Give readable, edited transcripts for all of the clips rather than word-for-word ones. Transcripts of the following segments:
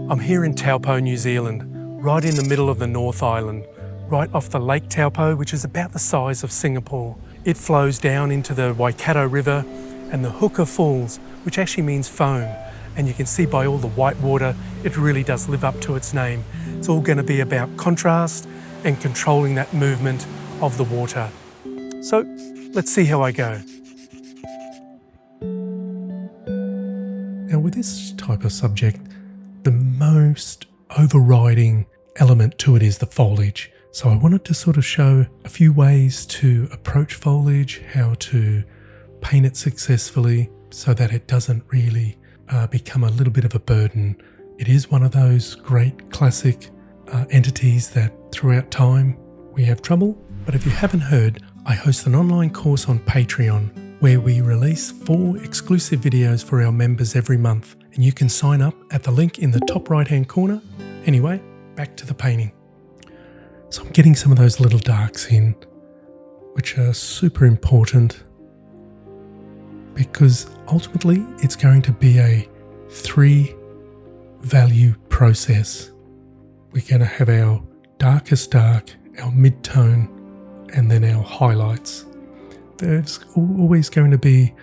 I'm here in Taupo, New Zealand, right in the middle of the North Island, right off the Lake Taupo, which is about the size of Singapore. It flows down into the Waikato River and the Huka Falls, which actually means foam. And you can see by all the white water, it really does live up to its name. It's all going to be about contrast and controlling that movement of the water. So let's see how I go. Now with this type of subject, the most overriding element to it is the foliage. So I wanted to sort of show a few ways to approach foliage, how to paint it successfully so that it doesn't really become a little bit of a burden. It is one of those great classic entities that throughout time we have trouble. But if you haven't heard, I host an online course on Patreon where we release 4 exclusive videos for our members every month. And you can sign up at the link in the top right hand corner. Anyway, back to the painting. So I'm getting some of those little darks in, which are super important because ultimately it's going to be a 3-value process. We're going to have our darkest dark, our mid-tone, and then our highlights. There's always going to be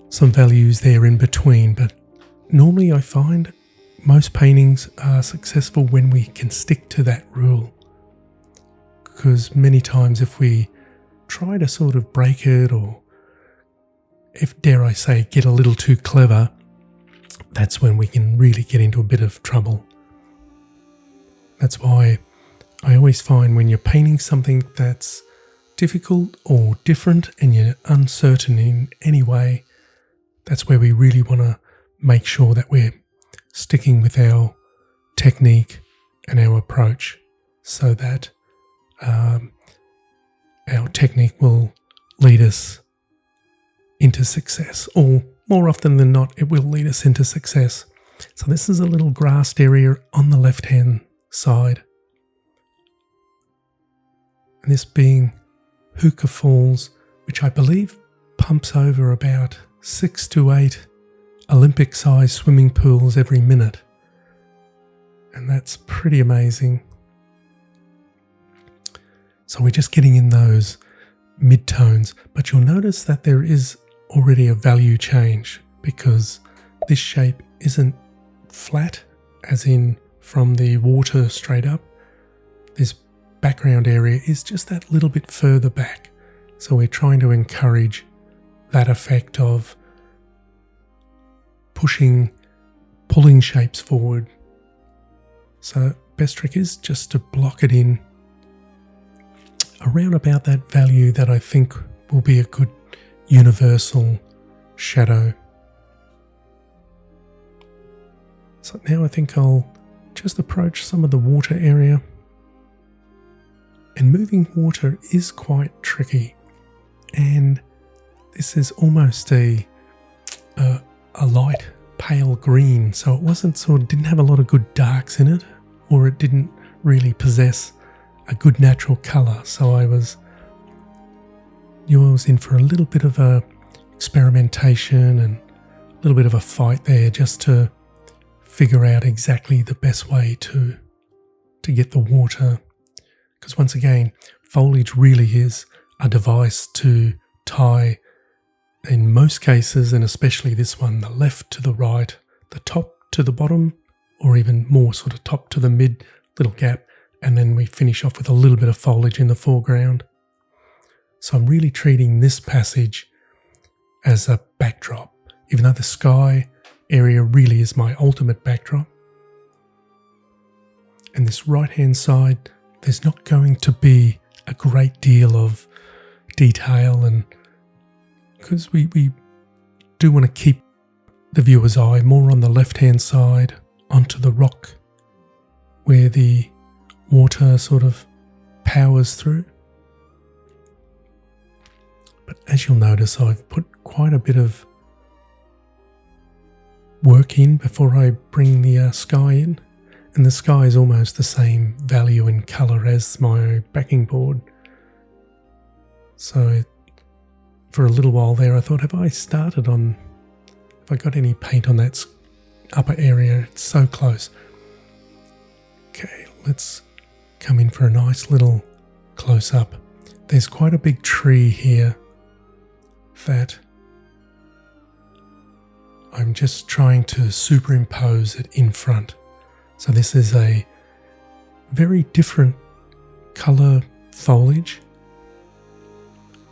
some values there in between, but normally I find most paintings are successful when we can stick to that rule. Because many times if we try to sort of break it, or if, dare I say, get a little too clever, that's when we can really get into a bit of trouble. That's why I always find when you're painting something that's difficult or different and you're uncertain in any way, that's where we really want to make sure that we're sticking with our technique and our approach so that our technique will lead us into success, or more often than not, it will lead us into success. So this is a little grassed area on the left-hand side. And this being Huka Falls, which I believe pumps over about 6 to 8 Olympic-sized swimming pools every minute. And that's pretty amazing. So we're just getting in those mid-tones, but you'll notice that there is already a value change because this shape isn't flat, as in from the water straight up. This background area is just that little bit further back. So we're trying to encourage that effect of pulling shapes forward. So best trick is just to block it in around about that value that I think will be a good universal shadow. So now I think I'll just approach some of the water area. And moving water is quite tricky. And this is almost a light pale green, so it didn't have a lot of good darks in it, or it didn't really possess a good natural colour. So I was in for a little bit of a experimentation and a little bit of a fight there just to figure out exactly the best way to get the water. Because once again, foliage really is a device to tie, in most cases, and especially this one, the left to the right, the top to the bottom, or even more sort of top to the mid little gap, and then we finish off with a little bit of foliage in the foreground. So I'm really treating this passage as a backdrop, even though the sky area really is my ultimate backdrop. And this right-hand side, there's not going to be a great deal of detail, and because we do want to keep the viewer's eye more on the left-hand side onto the rock where the water sort of powers through. But as you'll notice, I've put quite a bit of work in before I bring the sky in. And the sky is almost the same value and colour as my backing board. So for a little while there, I thought, if I got any paint on that upper area, it's so close. Okay, let's come in for a nice little close-up. There's quite a big tree here that I'm just trying to superimpose it in front. So this is a very different colour foliage.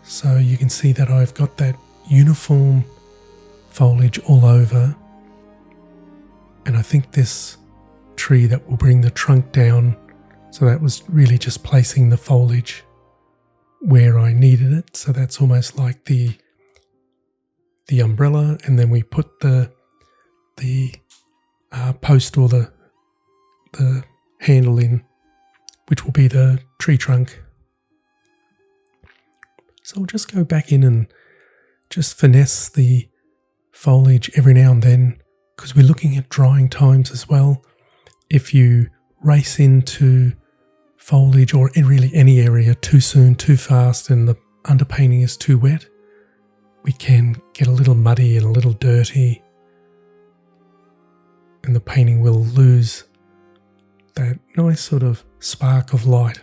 So you can see that I've got that uniform foliage all over. And I think this tree that will bring the trunk down, so that was really just placing the foliage where I needed it. So that's almost like the umbrella, and then we put the post or the handle in, which will be the tree trunk. So I'll just go back in and just finesse the foliage every now and then, because we're looking at drying times as well. If you race into foliage or really any area too soon, too fast, and the underpainting is too wet, we can get a little muddy and a little dirty, and the painting will lose that nice sort of spark of light.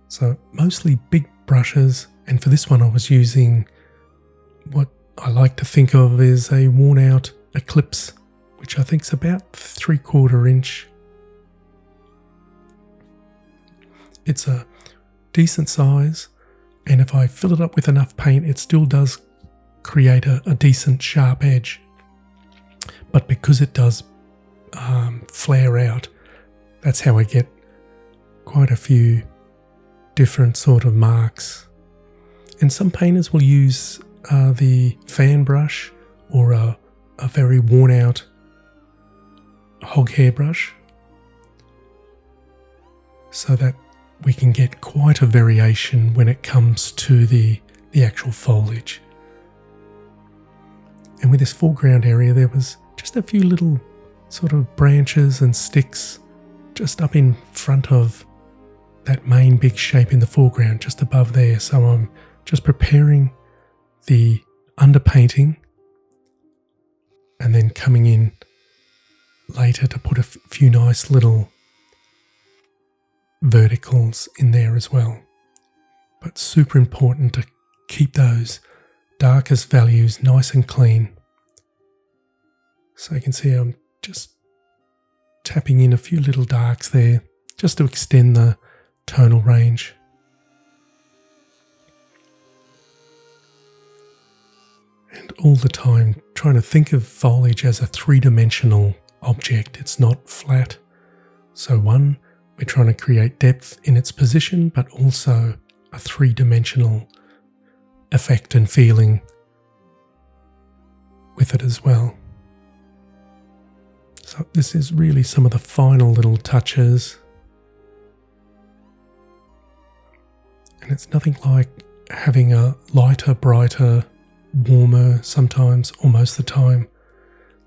So mostly big brushes, and for this one I was using what I like to think of as a worn out Eclipse, which I think is about 3/4 inch. It's a decent size, and if I fill it up with enough paint, it still does create a decent sharp edge. But because it does flare out, that's how I get quite a few different sort of marks. And some painters will use the fan brush or a very worn out hog hair brush, so that we can get quite a variation when it comes to the actual foliage. And with this foreground area, there was just a few little sort of branches and sticks just up in front of that main big shape in the foreground, just above there. So I'm just preparing the underpainting and then coming in later to put a few nice little verticals in there as well. But super important to keep those darkest values nice and clean. So you can see I'm just tapping in a few little darks there just to extend the tonal range. And all the time trying to think of foliage as a three-dimensional object. It's not flat. So one, we're trying to create depth in its position, but also a three-dimensional effect and feeling with it as well. So this is really some of the final little touches. And it's nothing like having a lighter, brighter, warmer, sometimes, or most of the time,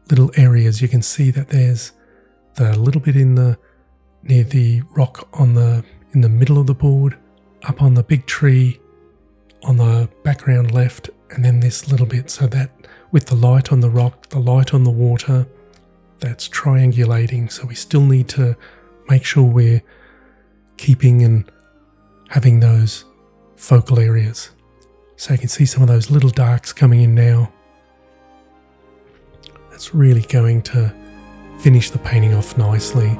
little areas. You can see that there's the little bit near the rock in the middle of the board, up on the big tree on the background left, and then this little bit, so that with the light on the rock, the light on the water, that's triangulating. So we still need to make sure we're keeping and having those focal areas. So you can see some of those little darks coming in now. That's really going to finish the painting off nicely.